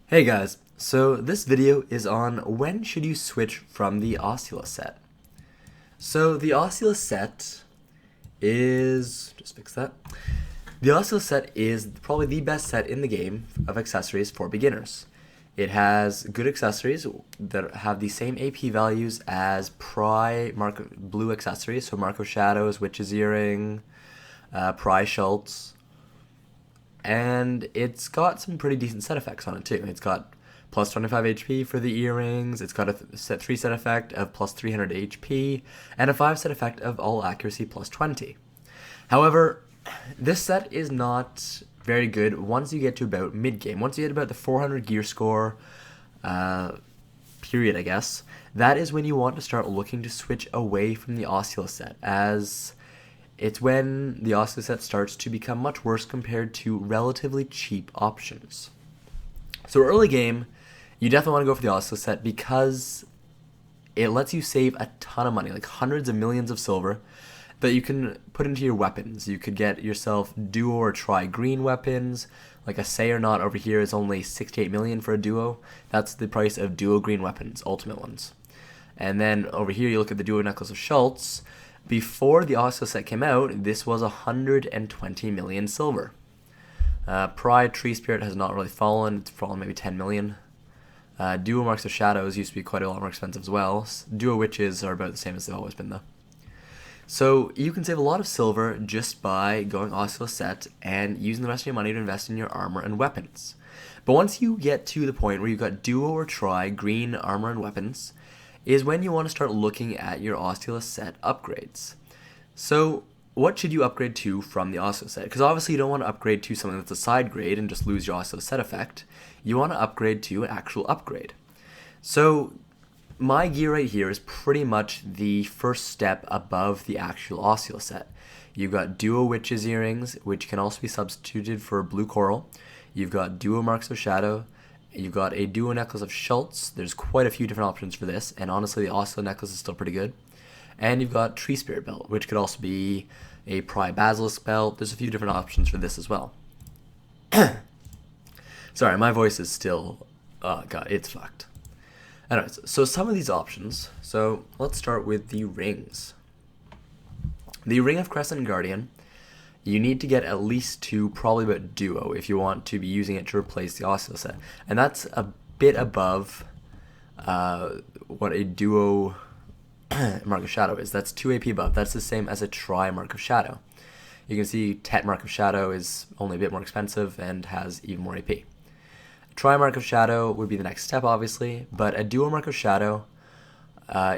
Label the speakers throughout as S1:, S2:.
S1: Hey guys, so this video is on when should you switch from the Asula set. So the Asula set is, just fix that. The Asula set is probably the best set in the game of accessories for beginners. It has good accessories that have the same AP values as blue accessories, so Mark of Shadows, Witch's Earring, Schultz, and it's got some pretty decent set effects on it too. It's got plus 25 HP for the earrings, it's got a 3 set effect of plus 300 HP, and a 5 set effect of all accuracy plus 20. However, this set is not very good once you get to about mid-game. Once you get about the 400 gear score period, I guess, that is when you want to start looking to switch away from the Asula set, as it's when the Asula set starts to become much worse compared to relatively cheap options. So early game, you definitely want to go for the Asula set because it lets you save a ton of money, like hundreds of millions of silver, that you can put into your weapons. You could get yourself duo or tri-green weapons, like a Say or Not over here is only 68 million for a duo. That's the price of duo green weapons, ultimate ones. And then over here you look at the duo Necklace of Schultz. Before the Asula set came out, this was 120 million silver. Pride Tree Spirit has not really fallen. It's fallen maybe 10 million. Duo Marks of Shadows used to be quite a lot more expensive as well. Duo Witches are about the same as they've always been though. So you can save a lot of silver just by going Asula set and using the rest of your money to invest in your armor and weapons. But once you get to the point where you've got duo or tri green armor and weapons, is when you want to start looking at your Asula set upgrades. So what should you upgrade to from the Asula set? Because obviously you don't want to upgrade to something that's a side grade and just lose your Asula set effect. You want to upgrade to an actual upgrade. So my gear right here is pretty much the first step above the actual Asula set. You've got duo Witch's Earrings, which can also be substituted for blue coral. You've got duo Marks of Shadow. You've got a duo Necklace of Schultz. There's quite a few different options for this, and honestly the Asula necklace is still pretty good. And you've got Tree Spirit Belt, which could also be a Basilisk Belt. There's a few different options for this as well. Sorry, my voice is still, oh god, it's fucked. Anyways, so some of these options, so let's start with the rings. The Ring of Crescent Guardian, you need to get at least 2, probably about duo, if you want to be using it to replace the Asula set. And that's a bit above what a duo Mark of Shadow is. That's 2 AP above. That's the same as a tri Mark of Shadow. You can see Tet Mark of Shadow is only a bit more expensive and has even more AP. Tri Mark of Shadow would be the next step, obviously, but a duo Mark of Shadow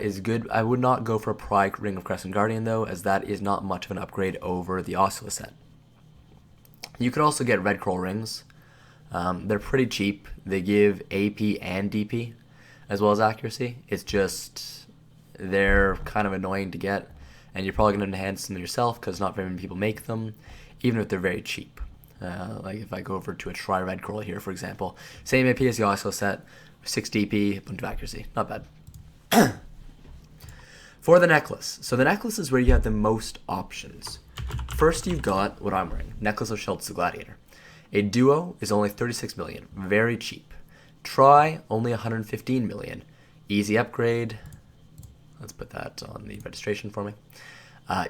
S1: is good. I would not go for a Pri Ring of Crescent Guardian, though, as that is not much of an upgrade over the Asula set. You could also get Red Crowell Rings. They're pretty cheap. They give AP and DP, as well as accuracy. It's just, they're kind of annoying to get, and you're probably going to enhance them yourself, because not very many people make them, even if they're very cheap. Like if I go over to a Tri Red Crowell here, for example, same AP as the Asula set, 6 DP, bunch of accuracy, not bad. For the necklace, so the necklace is where you have the most options. First, you've got what I'm wearing, Necklace of Schultz the Gladiator. A duo is only 36 million, very cheap. Tri, only 115 million, easy upgrade. Let's put that on the registration for me.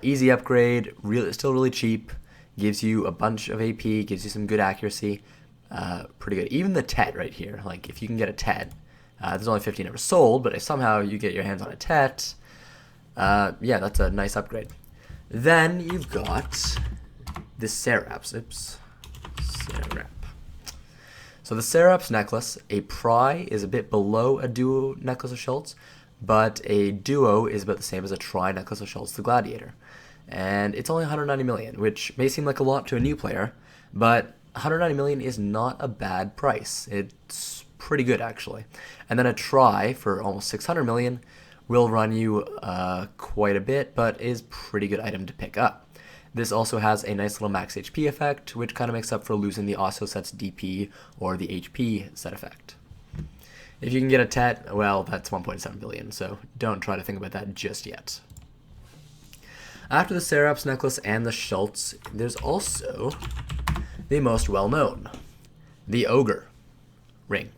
S1: Easy upgrade, still really cheap. Gives you a bunch of AP, gives you some good accuracy, pretty good. Even the Tet right here, like if you can get a Tet, there's only 15 ever sold, but if somehow you get your hands on a Tet, yeah, that's a nice upgrade. Then you've got the Seraphs. Seraph. So the Seraphs Necklace, a Pri is a bit below a duo Necklace of Schultz, but a duo is about the same as a Tri Necklace of Schultz the Gladiator. And it's only 190 million, which may seem like a lot to a new player, but 190 million is not a bad price. It's pretty good, actually. And then a Tri for almost 600 million will run you quite a bit, but is pretty good item to pick up. This also has a nice little max HP effect, which kind of makes up for losing the Asula set's DP or the HP set effect. If you can get a Tet, well, that's 1.7 billion, so don't try to think about that just yet. After the Seraphs Necklace and the Schultz, there's also the most well-known, the Ogre Ring.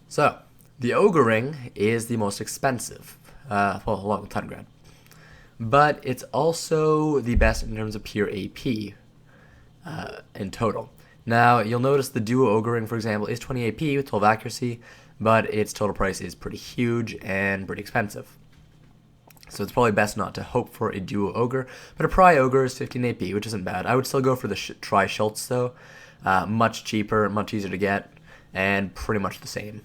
S1: So, the Ogre Ring is the most expensive, well, along with Tungrad. But it's also the best in terms of pure AP in total. Now, you'll notice the Duo Ogre Ring, for example, is 20 AP with 12 accuracy, but its total price is pretty huge and pretty expensive. So it's probably best not to hope for a Duo Ogre, but a Pry Ogre is 15 AP, which isn't bad. I would still go for the Tri Schultz, though. Much cheaper, much easier to get, and pretty much the same.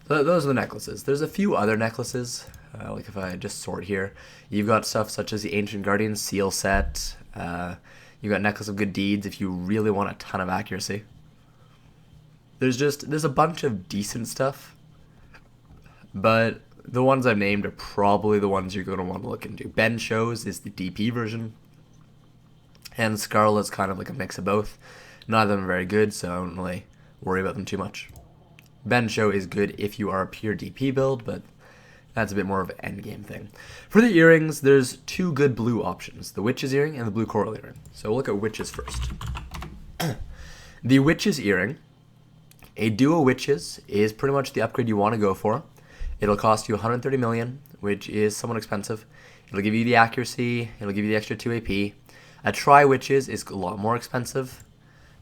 S1: So those are the necklaces. There's a few other necklaces, like if I just sort here. You've got stuff such as the Ancient Guardian Seal Set. You've got Necklace of Good Deeds if you really want a ton of accuracy. There's a bunch of decent stuff, but the ones I've named are probably the ones you're going to want to look into. Ben Show's is the DP version, and Scarlet's kind of like a mix of both. Neither of them are very good, so I don't really worry about them too much. Ben Show is good if you are a pure DP build, but that's a bit more of an endgame thing. For the earrings, there's two good blue options, the Witch's Earring and the Blue Coral Earring. So we'll look at Witches first. The Witch's Earring, a Duo Witches, is pretty much the upgrade you want to go for. It'll cost you 130 million, which is somewhat expensive. It'll give you the accuracy, it'll give you the extra 2 AP. A Tri Witches is a lot more expensive.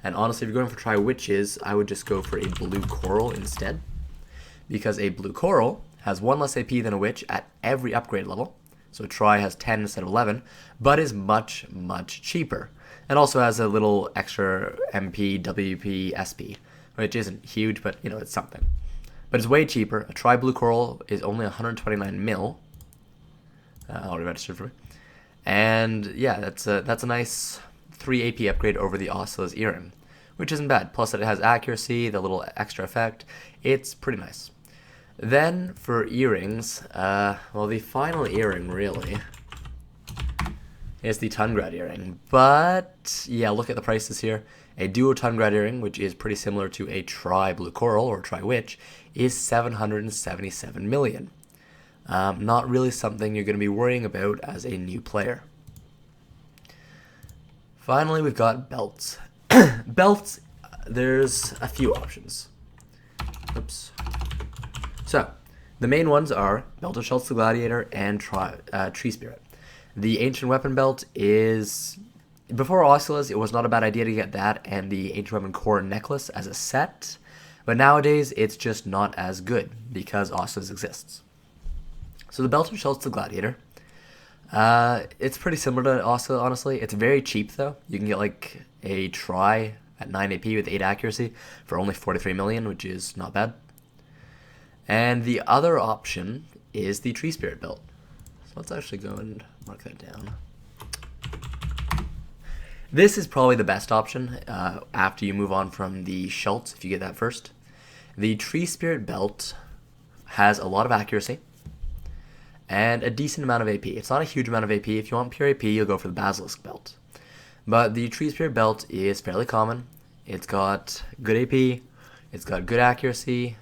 S1: And honestly, if you're going for Tri Witches, I would just go for a Blue Coral instead. Because a Blue Coral has 1 less AP than a Witch at every upgrade level. So a Tri has 10 instead of 11, but is much, much cheaper. And also has a little extra MP, WP, SP, which isn't huge, but you know, it's something. But it's way cheaper. A Tri Blue Coral is only 129 mil. Already registered for me. And yeah, that's a nice 3 AP upgrade over the Asula's Earring, which isn't bad. Plus it has accuracy, the little extra effect. It's pretty nice. Then for earrings, well, the final earring really is the Tungrad earring. But yeah, look at the prices here. A Duo Tungrad earring, which is pretty similar to a Tri Blue Coral or Tri Witch, is 777 million. Not really something you're going to be worrying about as a new player. Finally, we've got belts. Belts, there's a few options. Oops. So, the main ones are Belt of Schultz the Gladiator and Tree Spirit. The Ancient Weapon Belt is... Before Asula's, it was not a bad idea to get that and the Ancient Weapon Core Necklace as a set, but nowadays it's just not as good because Asula's exists. So the Belt of Schultz the Gladiator, it's pretty similar to Asula, honestly. It's very cheap, though. You can get like a Tri at 9 AP with 8 accuracy for only 43 million, which is not bad. And the other option is the Tree Spirit Belt. So let's actually go and mark that down. This is probably the best option after you move on from the Schultz, if you get that first. The Tree Spirit Belt has a lot of accuracy and a decent amount of AP. It's not a huge amount of AP. If you want pure AP, you'll go for the Basilisk Belt. But the Tree Spirit Belt is fairly common. It's got good AP. It's got good accuracy.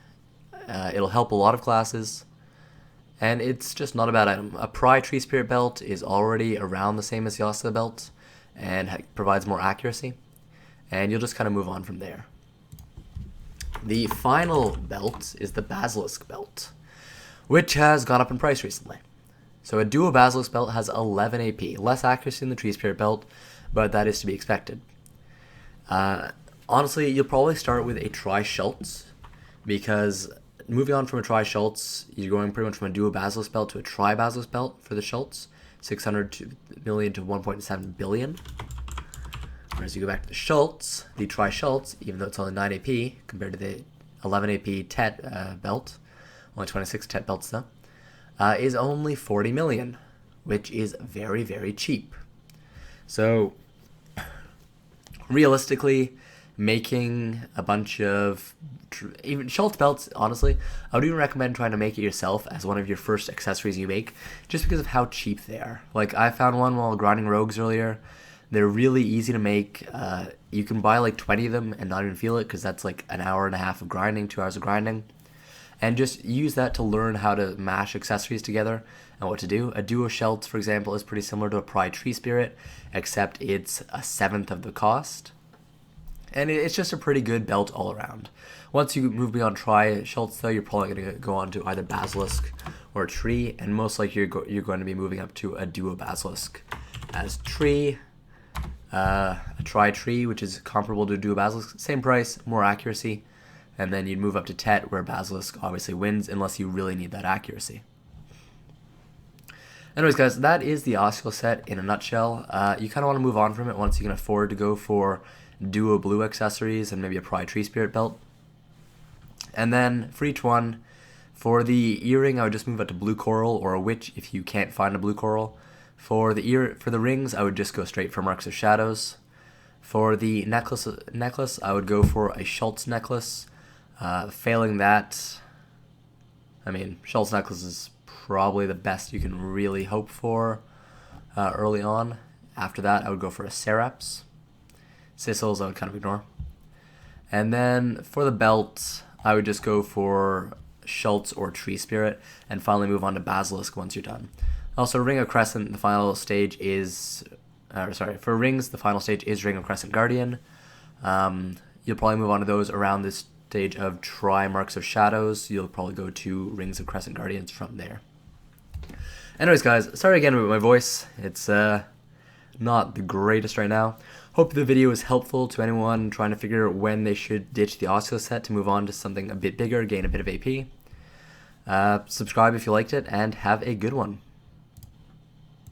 S1: It'll help a lot of classes. And it's just not a bad item. A Pry Tree Spirit Belt is already around the same as the Asula Belt and provides more accuracy. And you'll just kind of move on from there. The final belt is the Basilisk Belt, which has gone up in price recently. So a Duo Basilisk Belt has 11 AP, less accuracy than the Tree Spirit Belt, but that is to be expected. Honestly, you'll probably start with a Tri Schultz, because moving on from a Tri Schultz, you're going pretty much from a Duo Basilisk Belt to a Tri Basilisk Belt for the Schultz, 600 million to 1.7 billion. Whereas you go back to the Schultz, the Tri Schultz, even though it's only 9 AP compared to the 11 AP Tet belt, only 26 Tet belts though, is only 40 million, which is very, very cheap. So, realistically, making a bunch of even Schultz belts, honestly, I would even recommend trying to make it yourself as one of your first accessories you make, just because of how cheap they are. Like, I found one while grinding rogues earlier. They're really easy to make. You can buy like 20 of them and not even feel it, because that's like an hour and a half of grinding, 2 hours of grinding. And just use that to learn how to mash accessories together and what to do. A Duo Schultz, for example, is pretty similar to a Pride Tree Spirit, except it's a 1/7 of the cost. And it's just a pretty good belt all around. Once you move beyond Tri-Schultz, though, you're probably going to go on to either Basilisk or Tree, and most likely you're going to be moving up to a Duo Basilisk as Tree, a Tri-Tree, which is comparable to a Duo Basilisk, same price, more accuracy, and then you'd move up to Tet, where Basilisk obviously wins unless you really need that accuracy. Anyways, guys, that is the Asula set in a nutshell. You kind of want to move on from it once you can afford to go for Duo Blue accessories and maybe a Pride Tree Spirit belt. And then for each one, for the earring, I would just move up to Blue Coral or a Witch if you can't find a Blue Coral. For the rings, I would just go straight for Marks of Shadows. For the necklace, I would go for a Schultz necklace. Failing that, I mean, Schultz necklace is probably the best you can really hope for early on. After that, I would go for a Seraphs. Sissels, I would kind of ignore. And then for the belt, I would just go for Schultz or Tree Spirit, and finally move on to Basilisk once you're done. Also, Ring of Crescent, the final stage is... for rings, the final stage is Ring of Crescent Guardian. You'll probably move on to those around this stage of Tri Marks of Shadows. You'll probably go to Rings of Crescent Guardians from there. Anyways, guys, sorry again about my voice. It's not the greatest right now. Hope the video was helpful to anyone trying to figure out when they should ditch the Asula set to move on to something a bit bigger, gain a bit of AP. Subscribe if you liked it, and have a good one.